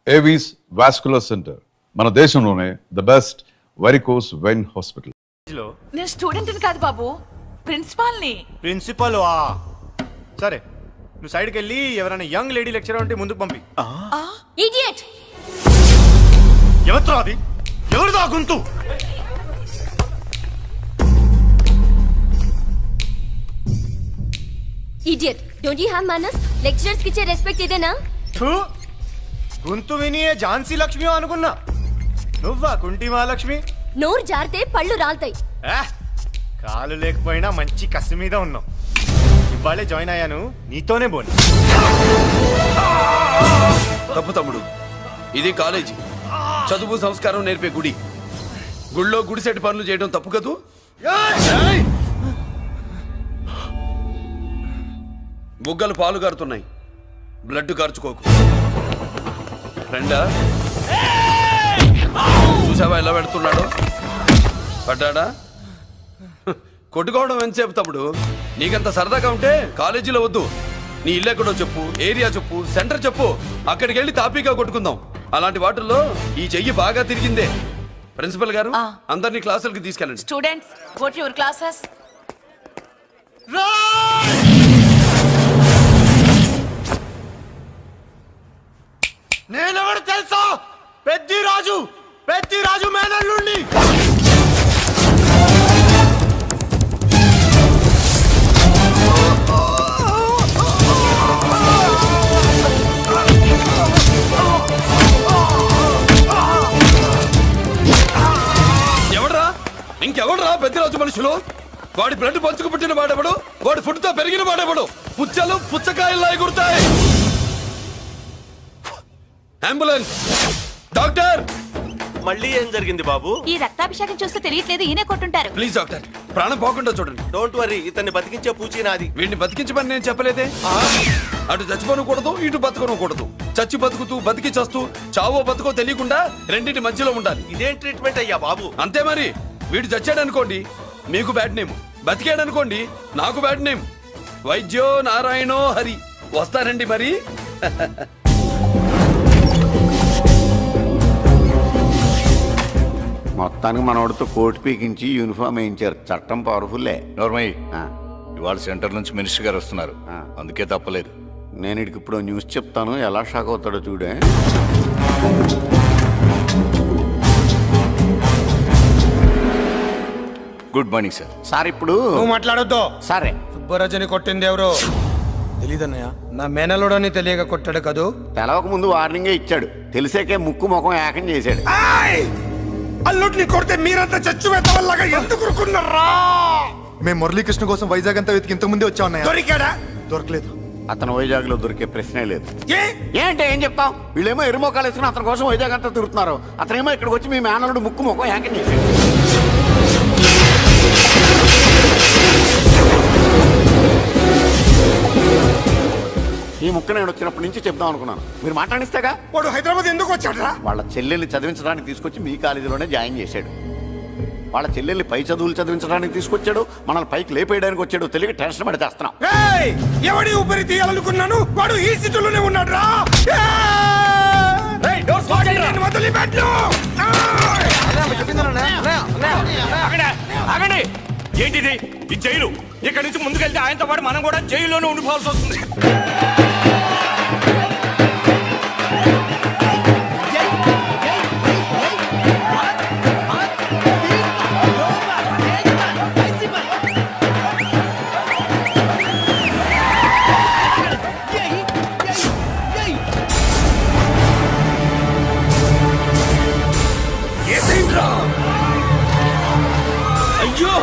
Avis vascular centre మన దేశంలోనే the best varicose vein hospital. నేను స్టూడెంట్ కాదు బాబు, ప్రిన్సిపాల్ని. ప్రిన్సిపల్ సరే, నువ్వు సైడ్కి వెళ్ళి ఎవరైనా యంగ్ లేడీ లెక్చరర్ ఉంటే ముందుకు పంపి. ఇడియట్! ఎవరితో అది? ఎవరిదో గొంతు? Idiot! Don't you have manners? Lecturers కి ఇచ్చే రెస్పెక్ట్ ఇదేనా? గొంతు విని ఝాన్సీ లక్ష్మి అనుకున్నా, నువ్వా కుంటి మహాలక్ష్మి? నోరు జారితే పళ్ళు రాల్తాయి. కాలు లేకపోయినా మంచి కసి మీద ఉన్నావు. ఇవాళే జాయిన్ అయ్యాను, నీతోనే బోని. తప్పు తమ్ముడు, ఇది కాలేజీ, చదువు సంస్కారం నేర్పే గుడి. గుళ్ళో గుడిసెట్టి పనులు చేయడం తప్పు కదూ? బుగ్గలు పాలు గారుతున్నాయి, బ్లడ్ కార్చుకోకు. ఫ్రెండా, చూసావా ఎలా పెడుతున్నాడు? పడ్డాడా? కొట్టుకోవడం ఎంతసేపు తమ్ముడు? నీకంత సరదాగా ఉంటే కాలేజీలో వద్దు. నీ ఇల్లు ఎక్కడో చెప్పు, ఏరియా చెప్పు, సెంటర్ చెప్పు, అక్కడికి వెళ్ళి తాపీగా కొట్టుకుందాం. అలాంటి వాటిల్లో ఈ చెయ్యి బాగా తిరిగిందే. ప్రిన్సిపల్ గారు, అందరినీ క్లాసులకి తీసుకెళ్ళండి. Students, go to your classes. నేనెవరు తెలుసా? పెద్దిరాజు, పెద్దిరాజు మేనల్లుండి. ఎవడ్రా? ఇంకెవడ్రా పెద్దిరాజు మనుషులు? వాడి బ్లడ్ పంచుకు పుట్టిన వాడెవడు? వాడి ఫుడ్ తో పెరిగిన వాడెవడు? పుచ్చలు పుచ్చకాయల్లా ఎగురుతాయి. అంబులెన్స్! డాక్టర్! మళ్ళీ ఏం జరిగింది బాబు? ఈ రక్తాభిషేకం చూస్తే తెలియట్లేదు, ఈయనే కొట్టుంటారు. ప్లీజ్ డాక్టర్, ప్రాణం పోకుండా చూడండి. డోంట్ వరీ, ఇతన్ని బతికించే పూచి నాది. వీడిని బతికించమని నేను చెప్పలేదే. అటు చచ్చిపోనకూడదు, ఇటు బతకనకూడదు. చచ్చి బతుకుతూ, బతికి చస్తూ, చావో బతుకో తెలియకుండా రెండింటి మధ్యలో ఉండాలి. ఇదేం ట్రీట్మెంట్ అయ్యా బాబు? అంతే మరి. వీడు చచ్చాడనుకోండి మీకు బ్యాడ్ నేమ్, బతికాడనుకోండి నాకు బ్యాడ్ నేమ్. వైద్యో నారాయణో హరి. వస్తారండి మరి. మొత్తానికి మనోడితో కోట్ పీకించి యూనిఫామ్ వేయించారు. చట్టం పవర్ఫుల్లే. నోర్మయ్య, ఇవాళ సెంటర్ నుంచి మినిస్టర్ గారు వస్తున్నారు, అందుకే తప్పలేదు. నేను ఇడికి ఇప్పుడు న్యూస్ చెప్తాను, ఎలా షాక్ అవుతాడో చూడే. Good morning sir. సార్ ఇప్పుడు నువ్వు మాట్లాడొద్దు. సరే, సుబ్బరాజుని కొట్టింది ఎవరు? తెలీదన్నయ్య, నా మేనలోడని తెలియక కొట్టాడు కదూ. తెలవక ముందు వార్నింగే ఇచ్చాడు, తెలిసాకే ముక్కు ముఖం ఏకం చేశాడు. అల్లుడిని కొడితే మీరంతా చచ్చు వెతవల్లాగా ఎందుకు రుకున్నారా? మేము మురళీకృష్ణ కోసం వైజాగ్ అంతా వెతికి ఇంతకు ముందే వచ్చా ఉన్నాయా? దొరికాడా? దొరకలేదు. అతను వైజాగ్ లో దొరికే ప్రశ్నే లేదు. ఏ? ఏంటి ఏం చెప్తాం? వీళ్ళేమో ఎరుమోకాలు వేసుకుని అతని కోసం వైజాగ్ అంతా తిరుగుతున్నారు. అతనేమో ఇక్కడికి వచ్చి మీ మేనలుడు ముక్కు ముఖం ఏకం చేశాడు. ఈ ముక్క నేను వచ్చినప్పటి నుంచి చెప్దాం అనుకున్నాను, మీరు మాట్లాడిస్తేగా. వాడు హైదరాబాద్ ఎందుకు వచ్చాడరా? వాళ్ళ చెల్లెల్ని చదివించడానికి తీసుకొచ్చి మీ కాలేజీలోనే జాయిన్ చేశాడు. వాళ్ళ చెల్లెల్ని పై చదువులు చదివించడానికి తీసుకొచ్చాడు, మనల్ని పైకి లేపేయడానికి వచ్చాడు. తెలియక టెన్షన్ పడి చేస్తున్నాం. ఎవడి ఊపిరి తీయాలనుకున్నాను, వాడు ఈ సిటీలోనే ఉన్నాడు రా. ఏంటిది? ఈ జైలు. ఇక్కడి నుంచి ముందుకెళ్తే ఆయనతో పాటు మనం కూడా జైల్లోనే ఉండిపోవాల్సి వస్తుంది. అయ్యో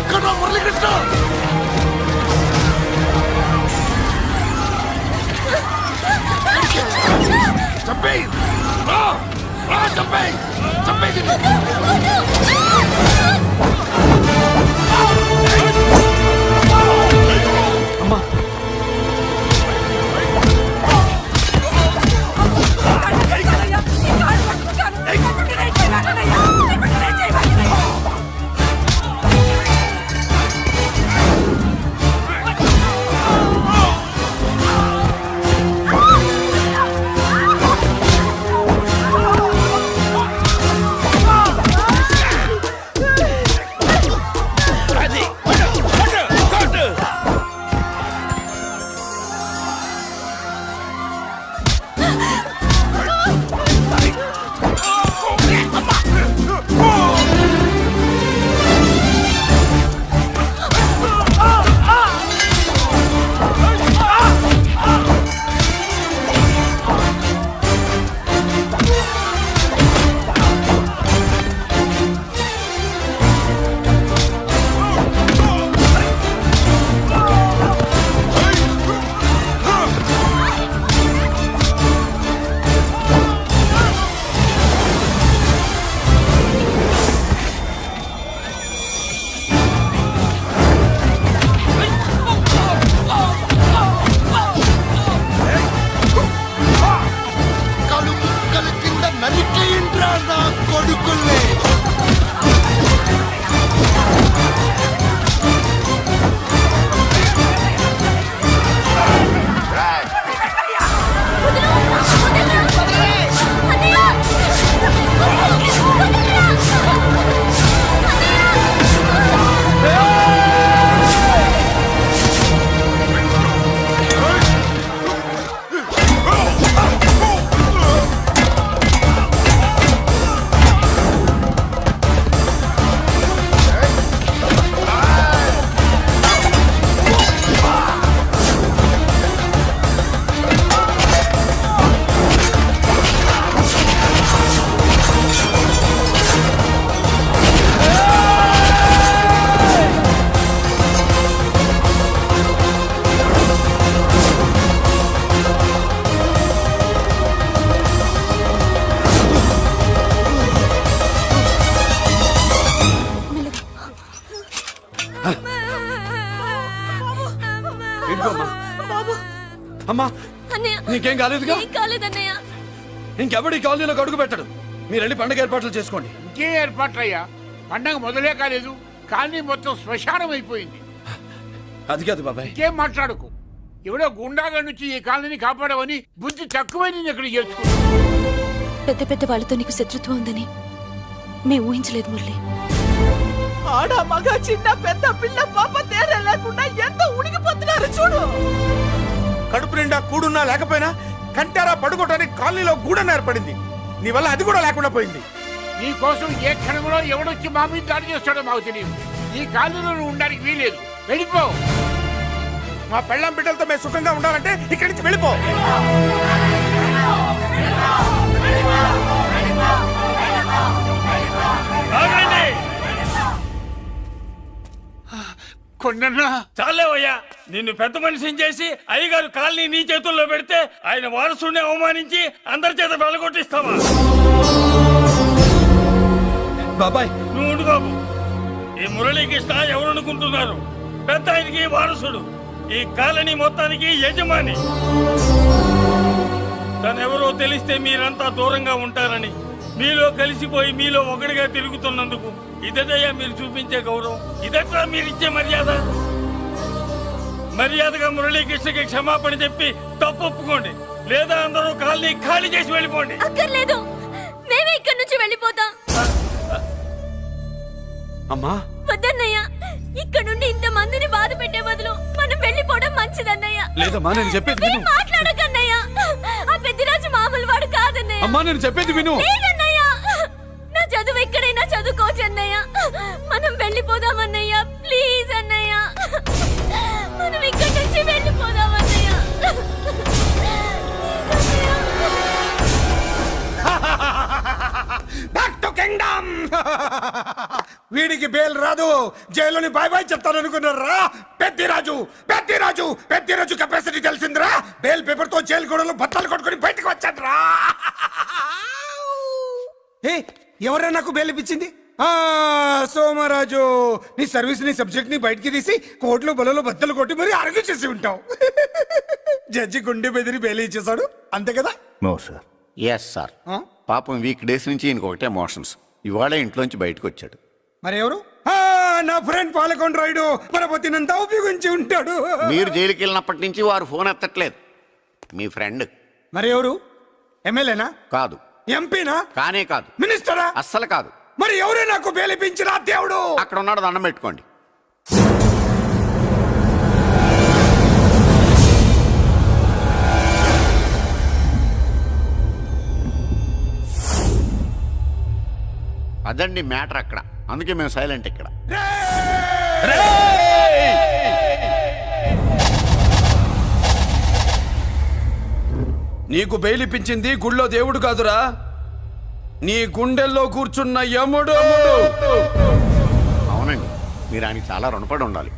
ఇక్కడ మురళీకృష్ణ చంపేయ్, చంపేయ్, చంపేయ్. అమ్మా, కొడుకుల్ని అమ్మా అన్నయ్య నీకేం కాలేదుగా? ఏం కాలేదన్నయ్య. ఇంకెవడి కాలనీలో అడుగు పెట్టడు. మీరు వెళ్ళి పండుగ ఏర్పాట్లు చేసుకోండి. ఇంకే ఏర్పాట్లయ్యా? పండగ మొదలే కాలేదు, కానీ మొత్తం శ్మశానం అయిపోయింది. అది కాదు బాబాయ్. ఇంకేం మాట్లాడుకు. ఎవడో గుండాగా నుంచి ఈ కాలనీని కాపాడవని బుద్ధి తక్కువని ఇక్కడ చేర్చుకున్నావు. పెద్ద పెద్ద వాళ్ళతో నీకు శత్రుత్వం ఉందని మేము ఊహించలేదు మురళి. ఆడ మగ చిన్న పెద్ద పిల్ల పాప తేడా లేకుండా ఎంత ఉడికిపోతున్నారు చూడు. కడుపు నిండా కూడున్నా లేకపోయినా కంటారా పడుకోవటానికి కాలనీలో గూడన ఏర్పడింది. నీ వల్ల అది కూడా లేకుండా పోయింది. నీ కోసం ఏ క్షణంలో ఎవడొచ్చి మా మీద దాడి చేస్తాడో మాకు తెలియదు. ఈ కాలనీలో నువ్వు ఉండడానికి వీలేదు. వెళ్ళిపో. మా పెళ్ళాం బిడ్డలతో మేము సుఖంగా ఉండాలంటే ఇక్కడి నుంచి వెళ్ళిపో. కొండన్నా చాలేవయ్యా, నిన్ను పెద్ద మనిషిని చేసి అయ్యగారు కాలనీ నీ చేతుల్లో పెడితే ఆయన వారసుని అవమానించి అందరి చేత వెళ్ళగొట్టిస్తావా? బాబాయ్ నువ్వు ఉండు బాబు. ఈ మురళీకృష్ణ ఎవరు అనుకుంటున్నారు? పెద్ద ఆయనకి వారసుడు, ఈ కాలనీ మొత్తానికి యజమాని. తనెవరో తెలిస్తే మీరంతా దూరంగా ఉంటారని మీలో కలిసిపోయి మీలో ఒకటిగా తిరుగుతున్నందుకు ఇదటయ్యా మీరు చూపించే గౌరవం. ఇదట్లా మీరిచ్చే మర్యాద. మర్యాదగా మురళీకృష్ణకి క్షమాపణ చెప్పి తప్పు ఒప్పుకోండి, లేదా అందరూ కాలనీ ఖాళీ చేసి వెళ్ళిపోండి. అక్కర్లేదు, మేమే ఇక్కడి నుంచి వెళ్ళిపోతాం. అమ్మా వద్దన్నయ్య, ఇక్కడ నుండి ఇంత మందిని బాధ పెట్టే బదులు మనం వెళ్ళిపోవడం మంచిదన్నయ్య. లేదమ్మా, నేను చెప్పేది విను. మాట్లాడకన్నయ్య, ఆ పెద్దిరాజు మామూలు వాడు కాదన్నయ్య. అమ్మా నేను చెప్పేది విను. లేదన్నయ్య, నా చదువు ఎక్కడైనా చదువుకోవచ్చు అన్నయ్య. మనం వెళ్ళిపోదామన్నయ్య, ప్లీజ్ అన్నయ్య. మనం ఇక్కడి నుంచి వెళ్ళిపోదామన్నయ్య. Back to kingdom. వీడికి బెయిల్ రాదు, జైలుని బాయ్ బాయ్ చెప్తాను అనుకున్నారా? పెద్దిరాజు పెద్దిరాజు పెద్దిరాజు కెపాసిటీ తెలిసిందిరా. బెయిల్ పేపర్ తో జైలు గోడలు బత్తలు కొట్టుకుని బయటకు వచ్చాడ్రా. ఎవరైనా నాకు బెయిల్ ఇప్పించింది? సోమరాజు, నీ సర్వీస్ నీ సబ్జెక్ట్ ని బయటికి తీసి కోర్టులో బలలో బద్దలు కొట్టి మరి ఆర్గ్యూ చేసి ఉంటావు. జడ్జి గుండె బెదిరి బెయిల్ ఇచ్చేసాడు, అంతే కదా? No sir. Yes sir. పాపం వీక్ డేస్ నుంచి ఈయనకు ఒకటే ఎమోషన్స్. ఇవాళ ఇంట్లోంచి బయటకు వచ్చాడు. మరి ఎవరు? నా ఫ్రెండ్ పాలకొండ రాయుడు పరపతినంతా ఉపయోగించి ఉంటాడు. మీరు జైలుకి వెళ్ళినప్పటి నుంచి వారు ఫోన్ ఎత్తట్లేదు. మీ ఫ్రెండ్. మరి ఎవరు? ఎమ్మెల్యేనా? కాదు. ఎంపీనా? కానే కాదు. మినిస్టరా? అస్సలు కాదు. మరి ఎవరే నాకు బేలిపించిన దేవుడు? అక్కడ ఉన్నాడు, దండం పెట్టుకోండి. అదండి మ్యాటర్ అక్కడ. అందుకే మేము సైలెంట్ ఇక్కడ. నీకు బెయిలిపించింది గుళ్ళో దేవుడు కాదురా, నీ గుండెల్లో కూర్చున్న యముడు. అవునండి, మీరు ఆయనకి చాలా రుణపడి ఉండాలి.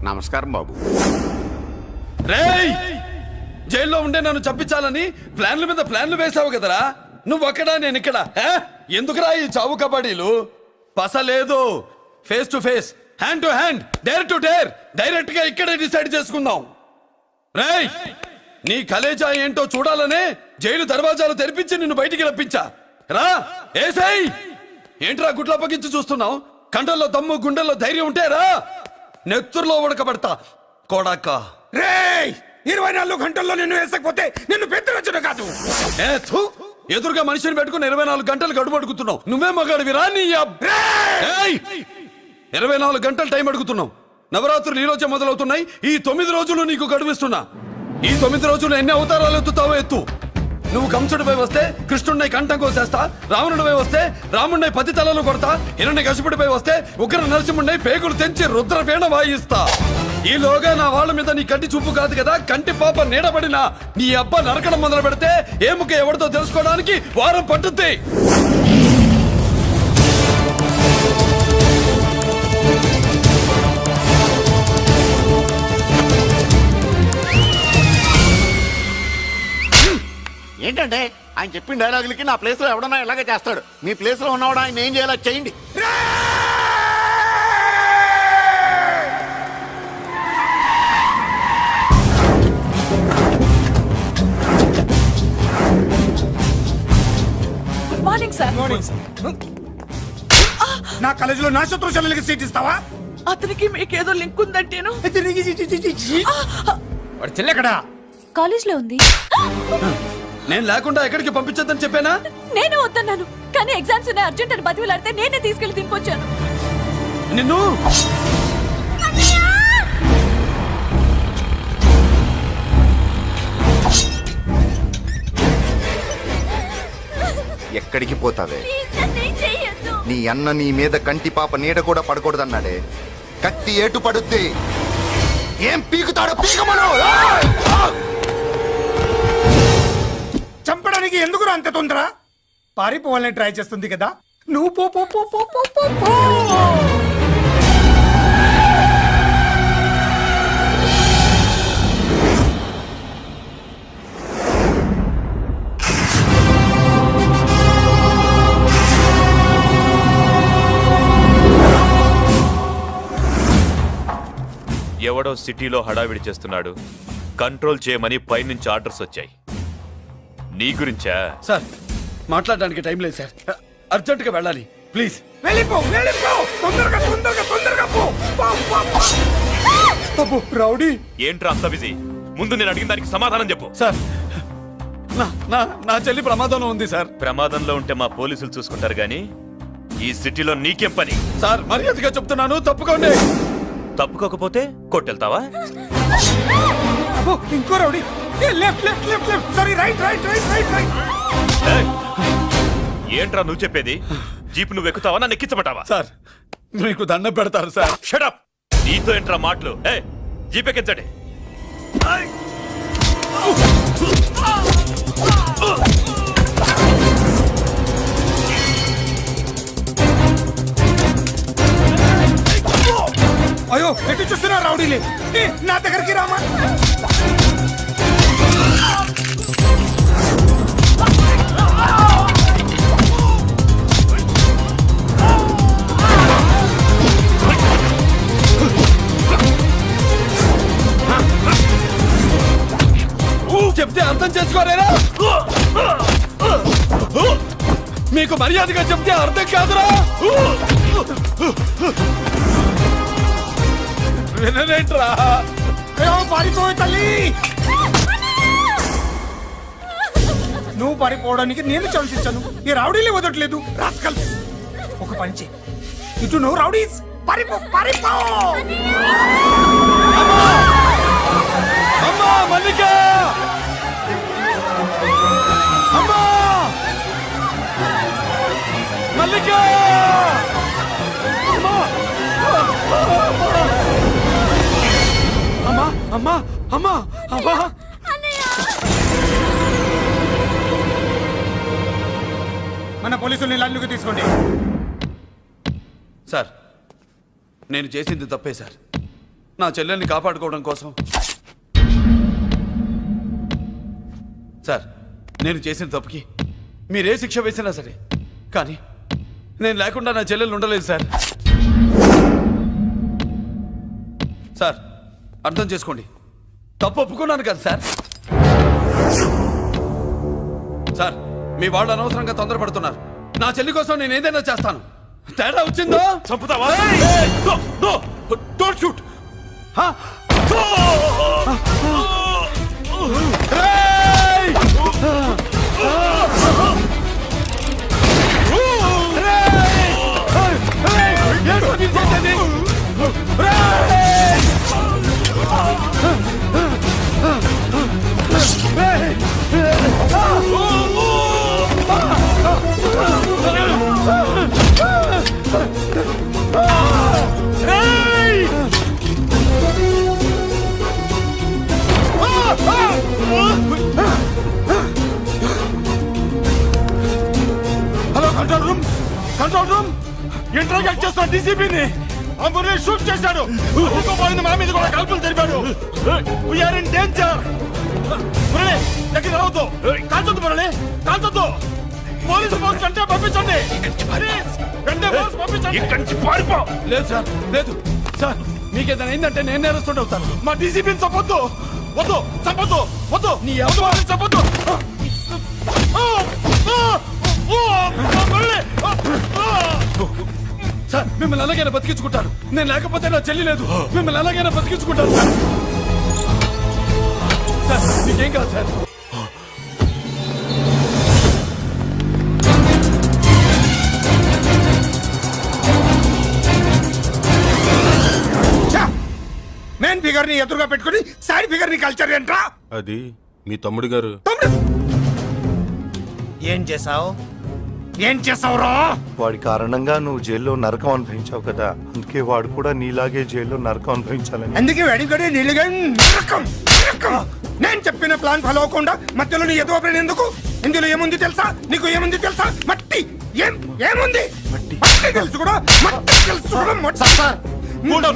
నమస్కారం బాబు. రేయ్, జైల్లో ఉండే నన్ను చంపించాలని ప్లాన్ల మీద ప్లాన్లు వేసావు కదరా. నువ్వు అక్కడా నేను ఇక్కడ. ఎందుకురా ఈ చావు కబడ్డీలు? పసలేదు. Face to face, hand to hand, dare to dare, direct గా ఇక్కడే డిసైడ్ చేసుకుందాం. రేయ్, నీ కలేజా ఏంటో చూడాలనే జైలు దర్వాజాలు తెరిపించి నిన్ను బయటికి రప్పించా. రా ఏసై, ఏంట్రా గుడ్ల పగించి చూస్తున్నావు? కండల్లో దమ్ము గుండెల్లో ధైర్యం ఉంటేరా నెత్తురులో ఉడకబెడతా కొడాక. రేయ్ 24 గంటల్లో నిన్ను వేసకపోతే నిన్ను పెద్దరొచ్చును కాదు. ఏ థు, ఎదురుగా మనిషిని పెట్టుకుని 24 గంటలు గడుపు అడుగుతున్నావు. నువ్వే మగాడివిరా నీ ఏయ్! 24 గంటలు టైం అడుగుతున్నావు. నవరాత్రులు ఈ రోజే మొదలవుతున్నాయి. ఈ 9 రోజులు నీకు గడువిస్తున్నా. ఈ 9 రోజులు ఎన్ని అవతారాలు ఎత్తుతావో ఎత్తు. నువ్వు కంసుడిపై వస్తే కృష్ణుడిని కంఠం కోసేస్తా, రావణుడిపై వస్తే రాముడిని 10 తలలు కొడతా, హిరణ్య కశిపుడిపై వస్తే ఉగ్ర నరసింహుడిని పేగులు తెంచి రుద్రపేణ వాయిస్తా. ఈలోగా నా వాళ్ళ మీద నీ కంటి చూపు కాదు కదా, కంటి పాప నీడబడినా నీ అబ్బ నరకడం మొదలు పెడితే ఏముక ఎవరితో తెలుసుకోవడానికి వారం పట్టుద్ది. ఏంటంటే ఆయన చెప్పిన డైలాగులకి నా ప్లేస్లో ఎవడన్నా ఇలాగే చేస్తాడు. మీ ప్లేస్లో ఉన్నవాడు ఆయన ఏం చేయాలో చేయండి. Good morning sir. నా కాలేజీలో నా శత్రు చెల్లెలకి సీట్ ఇస్తావా? అతనికి మీకేదో లింక్ ఉందంటేను. వాడు చెల్లెక్కడా? కాలేజ్ లో ఉంది. నేను లేకుండా ఎక్కడికి పంపించొద్దని చెప్పానా? నేను వద్దన్నాను, కానీ ఎగ్జామ్స్ ఉన్నాయి అర్జెంట్ అని బతిలాడితే నేనే తీసుకెళ్లి దింపొచ్చాను. నిన్ను ఎక్కడికి పోతావే? ప్లీజ్ నన్నేం చెయ్యొద్దు. నీ అన్న నీ మీద కంటి పాప నీడ కూడా పడకూడదన్నాడే. కత్తి ఏటు పడుద్ది. ఏం పీకుతాడో పీకమను. చంపడానికి ఎందుకు అంత తొందర? పారిపోవాలని ట్రై చేస్తుంది కదా. నువ్వు పో పో పో పో పో పో పో. ఎవడో సిటీలో హడావిడి చేస్తున్నాడు, కంట్రోల్ చేయమని పైనుంచి ఆర్డర్స్ వచ్చాయి. నీ గురించా? సార్ మాట్లాడడానికి టైం లేదు సార్, అర్జెంటుగా వెళ్ళాలి ప్లీజ్. వెళ్ళిపో వెళ్ళిపో, తొందరగా తొందరగా తొందరగా పో. పో, పో, పో. అబ్బో, రౌడీ ఏంట్రా అంత బిజీ? ముందు నేను అడిగిన దానికి సమాధానం చెప్పు. సార్ నా చెల్లి ప్రమాదంలో ఉంది సార్. ప్రమాదంలో ఉంటే మా పోలీసులు చూసుకుంటారు గాని ఈ సిటీలో నీకేం పని? సార్ మర్యాదగా చెప్తున్నాను, తప్పుకోండి. తప్పుకోకపోతే కొట్టెళ్తావా? అబ్బో, ఇంకో rowdy. Left left left left, sorry right right right right right. ఏయ్! ఏంట్రా నువ్వు చెప్పేది? జీప్ నువ్వు ఎక్కుతావా, నన్ను ఎక్కించబట్టావా? సార్ మీకు దండం పెడతారు సార్. షటప్! నీతో ఏంట్రా మాటలు? ఏ జీప్ ఎక్కించండి. అయ్యో, ఎటు చూస్తున్నా రౌడీలే. నా దగ్గరికి రామా. చెప్తే అర్థం చేసుకోలేరా? మీకు మర్యాదగా చెప్తే అర్థం కాదురా? వినలేంట్రా? పారిపోయి తల్లి. నువ్వు పారిపోవడానికి నేను ఛాన్స్ ఇచ్చాను. ఈ రౌడీలే వదట్లేదు. రాస్కల్స్, ఒక పని చేయి. ఇటు నువ్వు రౌడీస్ పారిపో పారిపో. అమ్మా మల్లిక! అమ్మా మల్లిక! అమ్మా అమ్మా అమ్మా అమ్మా! మన పోలీసుల్ని లైన్లోకి తీసుకోండి. సార్ నేను చేసింది తప్పే సార్. నా చెల్లెల్ని కాపాడుకోవడం కోసం సార్ నేను చేసిన తప్పుకి మీరే శిక్ష వేసినా సరే, కానీ నేను లేకుండా నా చెల్లెలు ఉండలేదు సార్. సార్ అర్థం చేసుకోండి, తప్పు ఒప్పుకున్నాను కదా సార్. సార్ మీ వాళ్ళు అనవసరంగా తొందరపడుతున్నారు. నా చెల్లి కోసం నేను ఏదైనా చేస్తాను. తేడా వచ్చిందో చంపుతావా don't shoot hello control room interrogate చేస్తున్న డీసీపీని అంబులే షూట్ చేశాడు పోయింది మా మీద కూడా కాల్పులు జరిపాడు వీఆర్ ఇన్ డేంజర్ మురళి దగ్గర రావద్దు కాల్చొద్దు మురళి కాల్చొద్దు పోలీసు ఫోర్స్ అంటే పంపించండి ప్లీజ్ వెంటనే ఫోర్స్ పంపించండి ఇక్కడి నుంచి పారిపో లేదు సార్ లేదు సార్ మీకేదైనా అయిందంటే నేను నేరస్తుంటే అవుతాను మా డీసీపీని చంపొద్దు వద్దు చంపొద్దు వద్దు నీ ఎవరు చంపొద్దు మురళి సార్ మిమ్మల్ని ఎలాగైనా బతికించుకుంటాను నేను లేకపోతే నా చెల్లి లేదు మిమ్మల్ని ఎలాగైనా బతికించుకుంటాను సార్ సార్ మీకేం కాదు సార్ మెయిన్ ఫిగర్ ని ఎదురుగా పెట్టుకుని సైడ్ ఫిగర్ ని కల్చర్ ఏంట్రా? అది మీ తమ్ముడు గారు ఏం చేసావు ఏం చేసావురా? వాడి కారణంగా నువ్వు జైల్లో నరకం అనుభవించావు కదా అందుకే వాడు కూడా నీలాగే జైల్లో నరకం అనుభవించాలని అందుకే వెడిగడి నీళ్ళుగా నరకం నరకం. నేను చెప్పిన ప్లాన్ ఫాలో అవ్వకుండా మధ్యలో నీ ఎదుగు ఎందుకు? ఇందులో ఏముంది తెలుసా? నీకు ఏముంది తెలుసా? మట్టి ఏముంది? మట్టి తెలుసు కూడా మట్టి తెలుసు కూడా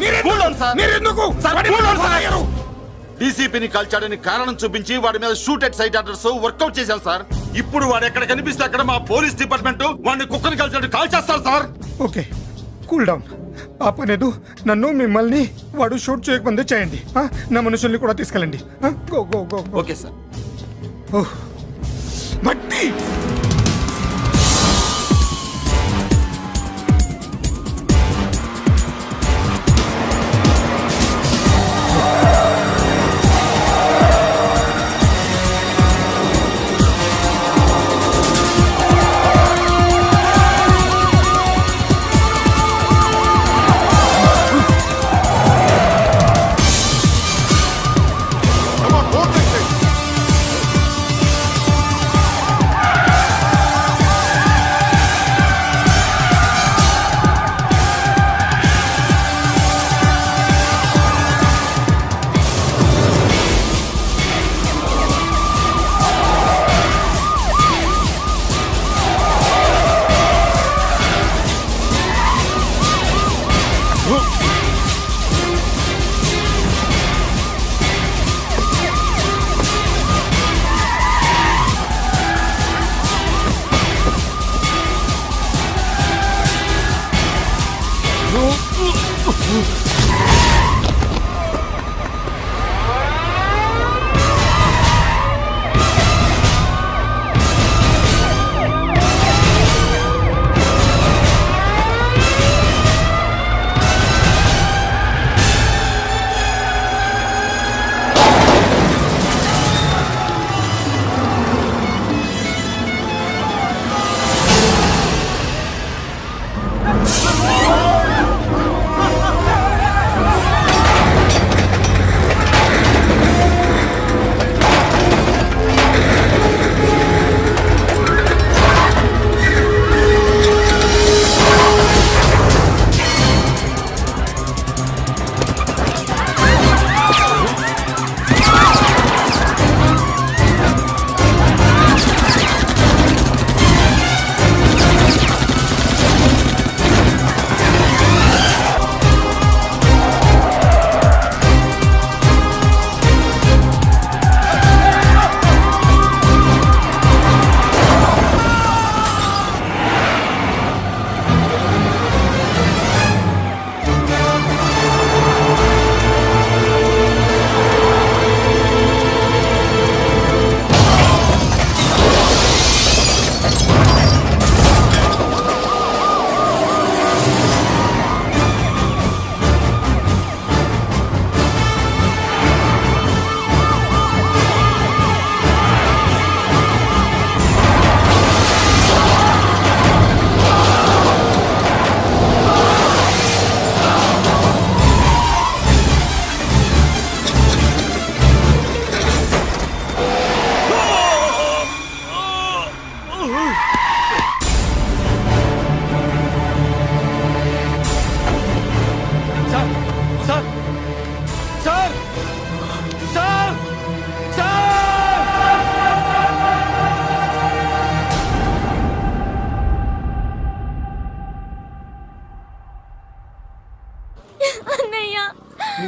మీరెందుకు డీసీపీని కాల్చాడని కారణం చూపించి వాడి మీద shoot at sight orders workout చేశాం సార్. ఇప్పుడు వాడు ఎక్కడ కనిపిస్తే అక్కడ మా పోలీస్ డిపార్ట్మెంట్ వాడిని కుక్కని కాల్చాడు కాల్ చేస్తారు సార్. Okay cool down. ఆ పనేదు నన్ను మిమ్మల్ని వాడు షూట్ చేయకముందే చేయండి. నా మనుషుల్ని కూడా తీసుకెళ్ళండి. Go go go. Okay sir. మట్టి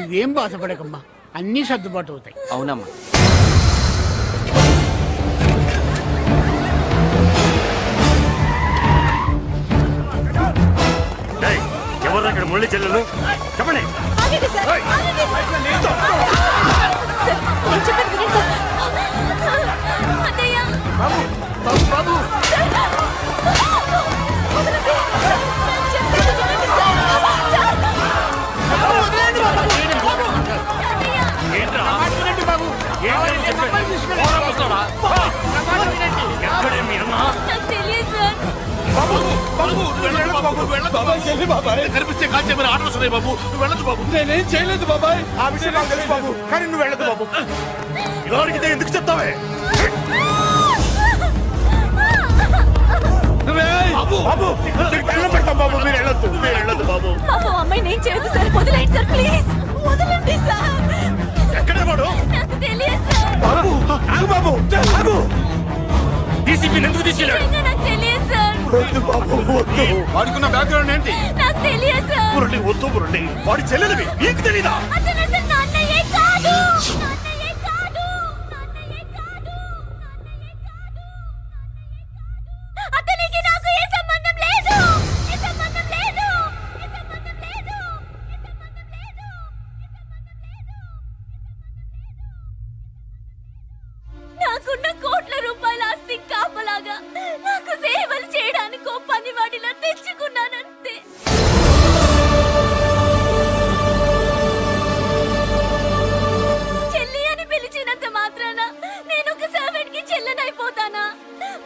నువ్వేం బాధపడకమ్మా, అన్నీ సర్దుబాటు అవుతాయి. అవునమ్మా. ఎవరు ఇక్కడ మురళి చెల్లెలు చెప్పండి. ఆగండి సార్, ఆగండి. సార్, నేను చెప్పేది వినండి సార్. అన్నయ్య. బాబు వదలండి. చెప్పేది వినండి సార్. సార్. అన్నయ్య. ఏంట్రా? వినండి బాబు, ఏమైంది చెప్పండి. ఎక్కడే మీ అన్న? నాకు తెలియదు సార్. కనిపిస్తే కాల్చే మరి ఆటలు వస్తున్నాయి బాబు. నువ్వు వెళ్ళదు బాబు. నేనేం చేయలేదు బాబాయ్. ఆ విషయం నాకు తెలుసు బాబు, కానీ నువ్వు వెళ్ళదు బాబు. ఇలా అడిగితే ఎందుకు చెప్తావే? బాబు నీకు దండం పెడతాం బాబు, మీరు వెళ్ళొద్దు, మీరు వెళ్ళొద్దు బాబు. పాపం అమ్మాయిని ఏం చేయొద్దు సార్. వదిలేయండి సార్, ప్లీజ్ వదలండి సార్. ఎక్కడే వాడు? నాకు తెలియదు సార్. బాబు ఆగు బాబు, ఆగు. డీసీపీ ఎందుకు తీసుకెళ్ళాడు? నిజంగా నాకు తెలియదు సార్. వద్దు బాబు, వద్దు. వాడుకున్న బ్యాక్గ్రౌండ్ ఏంటి? నాకు తెలియదు సార్. మురళి వద్దు మురళి, వాడి చెల్లెలివి నీకు తెలీదా? అతను అసలు నా అన్నయ్యే కాదు. నా అన్నయ్యే కాదు. నా అన్నయ్యే కాదు. నా అన్నయ్యే కాదు. అతనికి నాకు ఏ సంబంధం లేదు. ఏ సంబంధం లేదు. ఏ సంబంధం లేదు. ఏ సంబంధం లేదు. నాకున్న కోట్ల రూపాయల ఆస్తి కాపలాగా నాకు సేవలు చేయడానికి ఓ పనివాడిలా తెచ్చుకున్నానంతే. చెల్లి అని పిలిచినంత మాత్రాన నేను ఒక సర్వెంట్ కి చెల్లెనైపోతానా?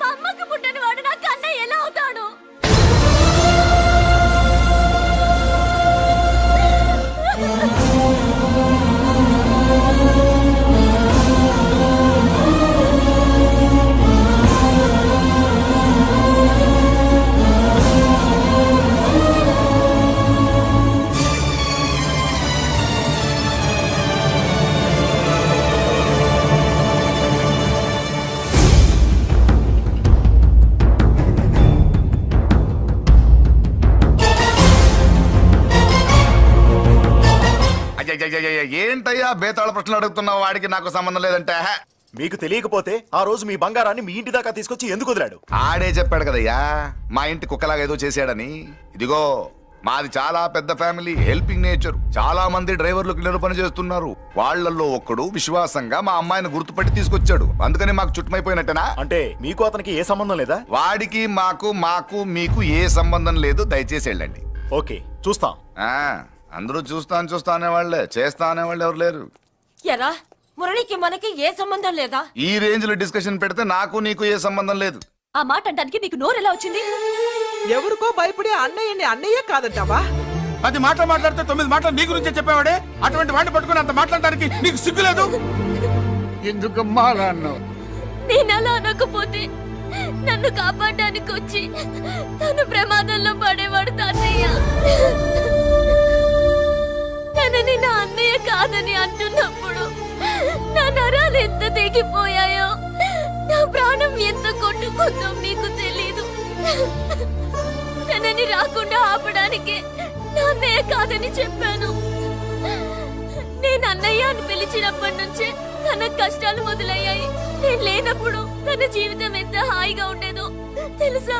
మా అమ్మకు పుట్టిన వాడు నాకు అన్నయ్య ఎలా అవుతాడు? ఏంటయ్యా బేతాళ ప్రశ్నలు అడుగుతున్నావు? వాడికి నాకు సంబంధం లేదంటే మీకు తెలియకపోతే ఆ రోజు మీ బంగారాన్ని మీ ఇంటి దాకా తీసుకొచ్చి ఎందుకు వదిలాడు? ఆడే చెప్పాడు కదయ్యా మా ఇంటి కుక్కలాగా ఏదో చేశాడని. ఇదిగో మాది చాలా పెద్ద ఫ్యామిలీ, హెల్పింగ్ నేచర్. చాలా మంది డ్రైవర్లు క్లీనర్ పని చేస్తున్నారు. వాళ్ళల్లో ఒక్కడు విశ్వాసంగా మా అమ్మాయిని గుర్తుపట్టి తీసుకొచ్చాడు. అందుకని మాకు చుట్టుమైపోయినట్టేనా? అంటే మీకు అతనికి ఏ సంబంధం లేదా? వాడికి మాకు మీకు ఏ సంబంధం లేదు. దయచేసి వెళ్ళండి. ఓకే, చూస్తాం. అందరూ చూస్తా అనేవాళ్లే, చేస్తా అనేవాళ్ళు ఎవరు లేరు. ఎరా మురళికి మనకి ఏ సంబంధం లేదా? ఈ రేంజ్ లో డిస్కషన్ పెడితే నాకు నీకు ఏ సంబంధం లేదు. ఆ మాట అంటానికి నీకు నోరు ఎలా వచ్చింది? ఎవరికో భయపడే అన్నయ్యని అన్నయ్య కాదంటావా? 10 మాటలు మాట్లాడితే 9 మాటలు నీ గురించే చెప్పేవాడే. అటువంటి వాడిని పట్టుకుని అంత మాట్లాడడానికి నీకు సిగ్గులేదు? ఎందుకమ్మా అలా అన్నావు? నేను అలా అనకపోతే నన్ను కాపాడడానికి వచ్చి తను ప్రమాదంలో పడేవాడు తాతయ్య. తనని నా అన్నయ్య కాదని అంటున్నప్పుడు నా నరాలు ఎంత తెగిపోయాయో, నా ప్రాణం ఎంత కొట్టుకుందో మీకు తెలీదు. తనని రాకుండా ఆపడానికే నా అన్నయ్య కాదని చెప్పాను. నేను అన్నయ్య అని పిలిచినప్పటి నుంచే తన కష్టాలు మొదలయ్యాయి. నేను లేనప్పుడు తన జీవితం ఎంత హాయిగా ఉండేదో తెలుసా?